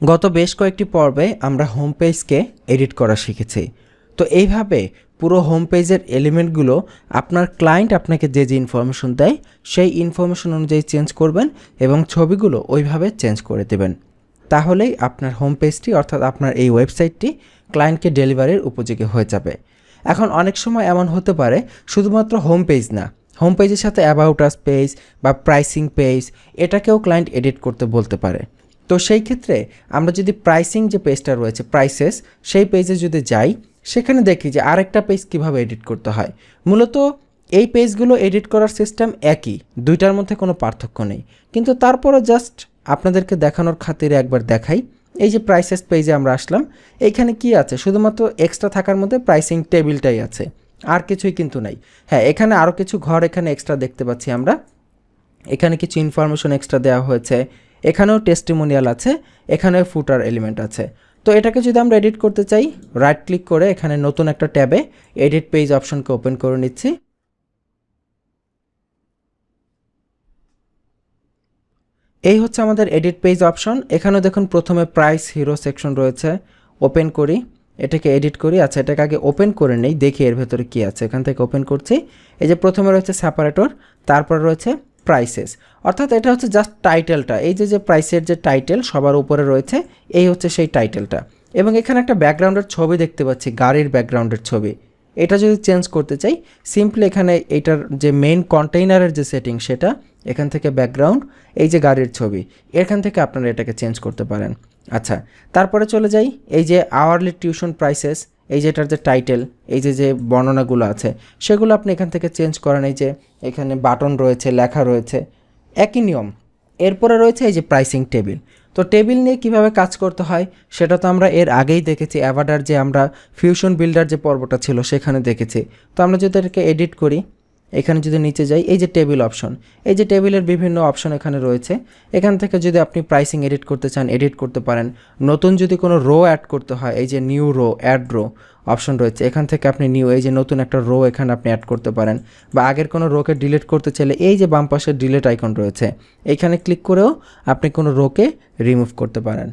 গত বেশ কয়েকটি পর্বে আমরা হোম পেজকে এডিট করা শিখেছি। তো এইভাবে পুরো হোম পেজের এলিমেন্টগুলো আপনার ক্লায়েন্ট আপনাকে যে যে ইনফরমেশন দেয় সেই ইনফরমেশন অনুযায়ী চেঞ্জ করবেন এবং ছবিগুলো ওইভাবে চেঞ্জ করে দেবেন। তাহলেই আপনার হোম পেজটি অর্থাৎ আপনার এই ওয়েবসাইটটি ক্লায়েন্টকে ডেলিভারির উপযোগী হয়ে যাবে। এখন অনেক সময় এমন হতে পারে শুধুমাত্র হোম পেজ না, হোম পেজের সাথে অ্যাবাউট আস পেজ বা প্রাইসিং পেজ এটাকেও ক্লায়েন্ট এডিট করতে বলতে পারে। তো সেই ক্ষেত্রে আমরা যদি প্রাইসিং যে পেজটা রয়েছে প্রাইসেস সেই পেজে যদি যাই, সেখানে দেখি যে আরেকটা পেজ কিভাবে এডিট করতে হয়। মূলত এই পেজগুলো এডিট করার সিস্টেম একই, দুইটার মধ্যে কোনো পার্থক্য নেই, কিন্তু তারপরও জাস্ট আপনাদেরকে দেখানোর খাতিরে একবার দেখাই। এই যে প্রাইসেস পেজে আমরা আসলাম, এইখানে কি আছে, শুধুমাত্র এক্সট্রা থাকার মধ্যে প্রাইসিং টেবিলটাই আছে, আর কিছুই কিন্তু নাই। হ্যাঁ, এখানে আরও কিছু ঘর এখানে এক্সট্রা দেখতে পাচ্ছি আমরা, এখানে কিছু ইনফরমেশন এক্সট্রা দেওয়া হয়েছে, এখানেও টেস্টিমোনিয়াল আছে, এখানেও ফুটার এলিমেন্ট আছে। তো এটাকে যদি আমরা এডিট করতে চাই, রাইট ক্লিক করে এখানে নতুন একটা ট্যাবে এডিট পেজ অপশনকে ওপেন করে নিচ্ছি। এই হচ্ছে আমাদের এডিট পেজ অপশন। এখানেও দেখুন প্রথমে প্রাইস হিরো সেকশন রয়েছে, ওপেন করি, এটাকে এডিট করি। আচ্ছা, এটাকে আগে ওপেন করে নেই, দেখি এর ভেতরে কী আছে। এখান থেকে ওপেন করছি। এই যে প্রথমে রয়েছে সেপারেটর, তারপর রয়েছে প্রাইসেস, অর্থাৎ এটা হচ্ছে জাস্ট টাইটেলটা। এই যে প্রাইসের যে টাইটেল সবার উপরে রয়েছে, এই হচ্ছে সেই টাইটেলটা। এবং এখানে একটা ব্যাকগ্রাউন্ডের ছবি দেখতে পাচ্ছি, গাড়ির ব্যাকগ্রাউন্ডের ছবি। এটা যদি চেঞ্জ করতে চাই, সিম্পলি এখানে এইটার যে মেইন কন্টেইনারের যে সেটিং সেটা, এখান থেকে ব্যাকগ্রাউন্ড, এই যে গাড়ির ছবি, এখান থেকে আপনারা এটাকে চেঞ্জ করতে পারেন। আচ্ছা, তারপরে চলে যাই এই যে আওয়ারলি টিউশন প্রাইসেস, এই যে এটার যে টাইটেল, এই যে বর্ণনাগুলো আছে সেগুলো আপনি এখান থেকে চেঞ্জ করেন। এই যে এখানে বাটন রয়েছে, লেখা রয়েছে, একই নিয়ম। এরপরে রয়েছে এই যে প্রাইসিং টেবিল। তো টেবিল নিয়ে কিভাবে কাজ করতে হয় সেটা তো আমরা এর আগেই দেখেছি, অ্যাভাডার যে আমরা ফিউশন বিল্ডার যে পর্বটা ছিল সেখানে দেখেছি। তো আমরা যদি এটাকে এডিট করি, এখানে যদি নিচে যাই, এই যে টেবিল অপশন, এই যে টেবিলের বিভিন্ন অপশন এখানে রয়েছে। এখান থেকে যদি আপনি প্রাইসিং এডিট করতে চান এডিট করতে পারেন। নতুন যদি কোনো রো অ্যাড করতে হয়, এই যে new row, add row option রয়েছে, এখান থেকে আপনি নিউ, এই যে নতুন একটা রো এখানে আপনি অ্যাড করতে পারেন। বা আগের কোনো রোকে ডিলিট করতে চাইলে এই যে বাম পাশে ডিলিট আইকন রয়েছে, এখানে ক্লিক করেও আপনি কোনো রোকে রিমুভ করতে পারেন।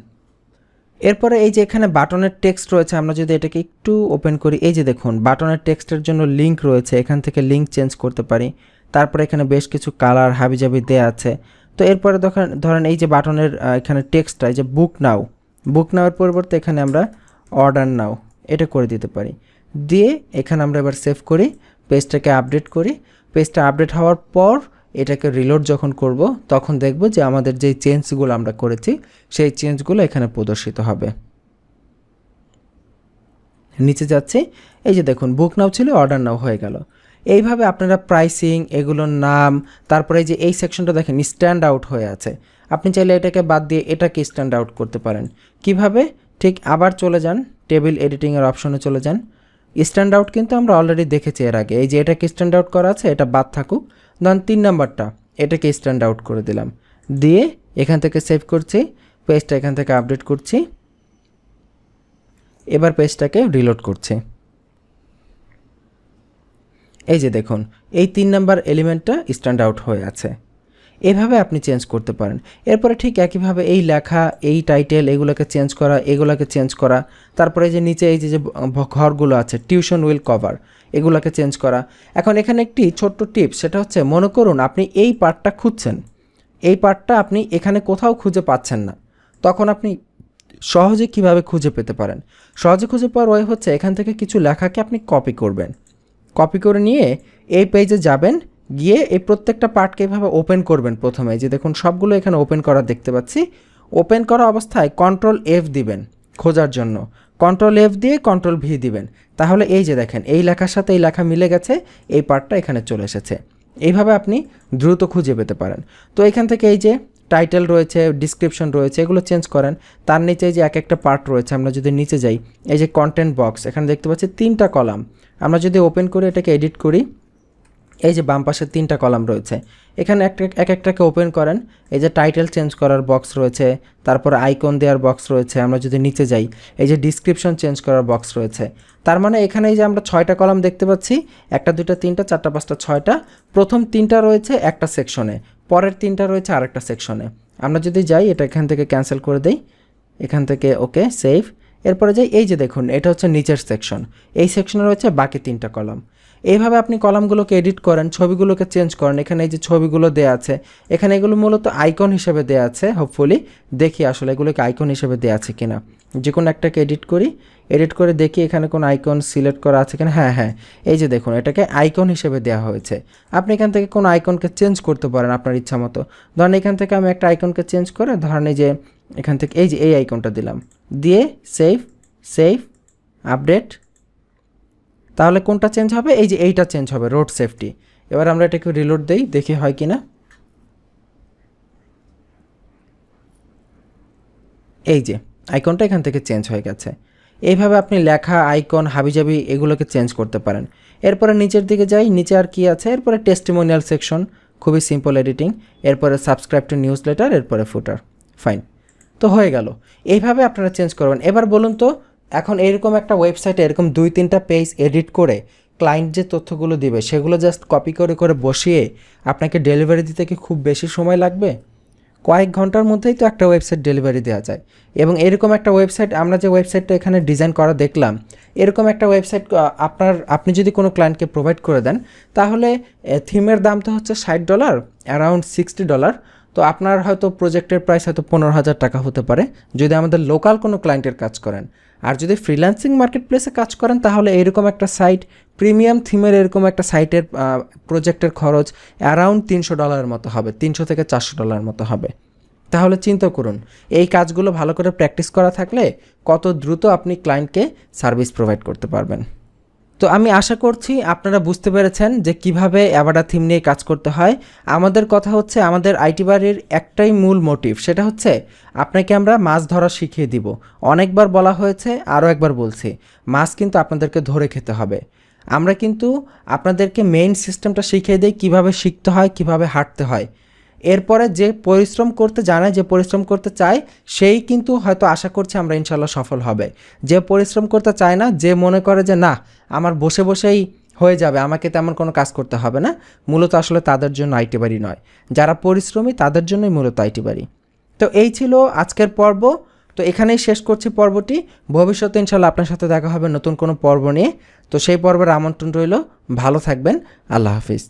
এরপরে এই যে এখানে বাটনের টেক্সট রয়েছে, আমরা যদি এটাকে একটু ওপেন করি, এই যে দেখুন বাটনের টেক্সটের জন্য লিঙ্ক রয়েছে, এখান থেকে লিঙ্ক চেঞ্জ করতে পারি। তারপরে এখানে বেশ কিছু কালার হাবিজাবি দেয়া আছে। তো এরপরে ধরেন এই যে বাটনের এখানে টেক্সটটা, এই যে বুক নাওয়ের পরিবর্তে এখানে আমরা অর্ডার নাও এটা করে দিতে পারি। দিয়ে এখানে আমরা এবার সেভ করি, পেজটাকে আপডেট করি। পেজটা আপডেট হওয়ার পর এটাকে রিলোড যখন করব, তখন দেখব যে আমাদের যেই চেঞ্জগুলো আমরা করেছি সেই চেঞ্জগুলো এখানে প্রদর্শিত হবে। নিচে যাচ্ছি, এই যে দেখুন বুক নাও ছিল, অর্ডার নাও হয়ে গেল। এইভাবে আপনারা প্রাইসিং, এগুলোর নাম, তারপরে এই যে এই সেকশনটা দেখেন স্ট্যান্ড আউট হয়ে আছে, আপনি চাইলে এটাকে বাদ দিয়ে এটাকে স্ট্যান্ড আউট করতে পারেন। কিভাবে? ঠিক আবার চলে যান, টেবিল এডিটিংয়ের অপশনে চলে যান। স্ট্যান্ড আউট কিন্তু আমরা অলরেডি দেখেছি এর আগে, এই যে এটাকে স্ট্যান্ড আউট করা আছে, এটা বাদ থাকুক। ধরুন 3 নাম্বারটা, এটাকে স্ট্যান্ড আউট করে দিলাম, দিয়ে এখান থেকে সেভ করছি, পেজটা এখান থেকে আপডেট করছি। এবার পেজটাকে রিলোড করছি। এই যে দেখুন এই 3 নাম্বার এলিমেন্টটা স্ট্যান্ড আউট হয়ে আছে। এভাবে আপনি চেঞ্জ করতে পারেন। এরপরে ঠিক একইভাবে এই লেখা, এই টাইটেল, এগুলোকে চেঞ্জ করা, এগুলোকে চেঞ্জ করা। তারপরে যে নিচে এই যে ঘরগুলো আছে, টিউশন উইল কভার, এগুলোকে চেঞ্জ করা। এখন এখানে একটি ছোট্ট টিপস, সেটা হচ্ছে মনে করুন আপনি এই পার্টটা খুঁজছেন, এই পার্টটা আপনি এখানে কোথাও খুঁজে পাচ্ছেন না, তখন আপনি সহজে কিভাবে খুঁজে পেতে পারেন? সহজে খুঁজে পাওয়ার ওয়ে হচ্ছে এখান থেকে কিছু লেখাকে আপনি কপি করবেন, কপি করে নিয়ে এই পেজে যাবেন, গিয়ে এই প্রত্যেকটা পার্টকে এভাবে ওপেন করবেন। প্রথমে যে দেখুন সবগুলো এখানে ওপেন করা দেখতে পাচ্ছি, ওপেন করা অবস্থায় কন্ট্রোল F দিবেন খোঁজার জন্য, কন্ট্রোল F দিয়ে কন্ট্রোল V দিবেন। তাহলে এই যে দেখেন এই লেখার সাথে এই লেখা মিলে গেছে, এই পার্টটা এখানে চলে এসেছে। এইভাবে আপনি দ্রুত খুঁজে পেতে পারেন। তো এখান থেকে এই যে টাইটেল রয়েছে, ডিসক্রিপশন রয়েছে, এগুলো চেঞ্জ করেন। তার নিচে যে এক একটা পার্ট রয়েছে, আমরা যদি নিচে যাই, এই যে কন্টেন্ট বক্স, এখানে দেখতে পাচ্ছি 3টা কলাম। আমরা যদি ওপেন করে এটাকে এডিট করি, এই যে বাম পাশে 3টা কলাম রয়েছে, এখানে এক একটাকে ওপেন করেন। এই যে টাইটেল চেঞ্জ করার বক্স রয়েছে, তারপর আইকন দেওয়ার বক্স রয়েছে। আমরা যদি নিচে যাই, এই যে ডিসক্রিপশন চেঞ্জ করার বক্স রয়েছে। তার মানে এখানে এই যে আমরা 6টা কলাম দেখতে পাচ্ছি, 1টা 2টা 3টা 4টা 5টা 6টা। প্রথম 3টা রয়েছে একটা সেকশনে, পরের 3টা রয়েছে আরেকটা সেকশনে। আমরা যদি যাই, এটা এখান থেকে ক্যান্সেল করে দেই, এখান থেকে ওকে সেভ। এরপরে যাই, এই যে দেখুন এটা হচ্ছে নিচের সেকশন, এই সেকশনে রয়েছে বাকি 3টা কলাম। এইভাবে আপনি কলামগুলোকে এডিট করেন, ছবিগুলোকে চেঞ্জ করেন। এখানে এই যে ছবিগুলো দেয়া আছে, এখানে এগুলো মূলত আইকন হিসেবে দেয়া আছে। হোপফুলি দেখি আসলে এগুলোকে আইকন হিসেবে দেয়া আছে কিনা। যে কোনো একটাকে এডিট করি, এডিট করে দেখি এখানে কোনো আইকন সিলেক্ট করা আছে কিনা। হ্যাঁ হ্যাঁ, এই যে দেখুন এটাকে আইকন হিসেবে দেওয়া হয়েছে। আপনি এখান থেকে কোনো আইকনকে চেঞ্জ করতে পারেন আপনার ইচ্ছা মতো। ধরেন এখান থেকে আমি একটা আইকনকে চেঞ্জ করে, ধরেন এই যে এখান থেকে এই যে এই আইকনটা দিলাম, দিয়ে সেভ সেভ আপডেট। তাহলে কোনটা চেঞ্জ হবে? এই যে এইটা চেঞ্জ হবে, রোড সেফটি। এবার আমরা এটাকে রিলোড দেই, দেখি হয় কিনা। এই যে আইকনটা এখান থেকে চেঞ্জ হয়ে গেছে। এইভাবে আপনি লেখা, আইকন, হাবিজাবি এগুলোকে চেঞ্জ করতে পারেন। এরপরে নিচের দিকে যাই, নিচে আর কি আছে? এরপরে টেস্টিমোনিয়াল সেকশন, খুবই সিম্পল এডিটিং। এরপরে সাবস্ক্রাইব টু নিউজ লেটার, এরপরে ফুটার। ফাইন, তো হয়ে গেল। এইভাবে আপনারা চেঞ্জ করবেন। এবার বলুন তো, এখন এরকম একটা ওয়েবসাইটে এরকম 2-3টা পেজ এডিট করে ক্লায়েন্ট যে তথ্যগুলো দিবে সেগুলো জাস্ট কপি করে করে বসিয়ে আপনাকে ডেলিভারি দিতে কি খুব বেশি সময় লাগবে? কয়েক ঘন্টার মধ্যেই তো একটা ওয়েবসাইট ডেলিভারি দেওয়া যায়। এবং এরকম একটা ওয়েবসাইট, আমরা যে ওয়েবসাইটটা এখানে ডিজাইন করা দেখলাম, এরকম একটা ওয়েবসাইট আপনি যদি কোনো ক্লায়েন্টকে প্রোভাইড করে দেন, তাহলে থিমের দাম তো হচ্ছে $60, অ্যারাউন্ড $60। তো আপনার হয়তো প্রজেক্টের প্রাইস হয়তো 15,000 টাকা হতে পারে যদি আমাদের লোকাল কোনো ক্লায়েন্টের কাজ করেন। আর যদি ফ্রিল্যান্সিং মার্কেট প্লেসে কাজ করেন, তাহলে এরকম একটা সাইট, প্রিমিয়াম থিমের এরকম একটা সাইটের প্রজেক্টের খরচ অ্যারাউন্ড $300 মতো হবে, $300 থেকে $400 মতো হবে। তাহলে চিন্তা করুন, এই কাজগুলো ভালো করে প্র্যাকটিস করা থাকলে কত দ্রুত আপনি ক্লায়েন্টকে সার্ভিস প্রোভাইড করতে পারবেন। তো আমি আশা করছি আপনারা বুঝতে পেরেছেন যে কিভাবে অ্যাভাটা থিম নিয়ে কাজ করতে হয়। আমাদের কথা হচ্ছে, আমাদের আইটি বাড়ির একটাই মূল মোটিভ, সেটা হচ্ছে আপনাকে আমরা মাছ ধরা শিখিয়ে দিব। অনেকবার বলা হয়েছে, আরও একবার বলছি, মাছ কিন্তু আপনাদেরকে ধরে খেতে হবে। আমরা কিন্তু আপনাদেরকে মেইন সিস্টেমটা শিখিয়ে দিই, কীভাবে শিখতে হয়, কীভাবে হাঁটতে হয়। এরপরে যে পরিশ্রম করতে জানে, যে পরিশ্রম করতে চায়, সেই কিন্তু হয়তো আশা করছে আমরা ইনশাল্লাহ সফল হবে। যে পরিশ্রম করতে চায় না, যে মনে করে যে না আমার বসে বসেই হয়ে যাবে, আমাকে তেমন কোনো কাজ করতে হবে না, মূলত আসলে তাদের জন্য আইটি বাড়ি নয়। যারা পরিশ্রমী তাদের জন্যই মূলত আইটি বাড়ি। তো এই ছিল আজকের পর্ব। তো এখানেই শেষ করছি পর্বটি। ভবিষ্যতে ইনশাল্লাহ আপনার সাথে দেখা হবে নতুন কোনো পর্ব নিয়ে। তো সেই পর্বের আমন্ত্রণ রইল। ভালো থাকবেন। আল্লাহ হাফিজ।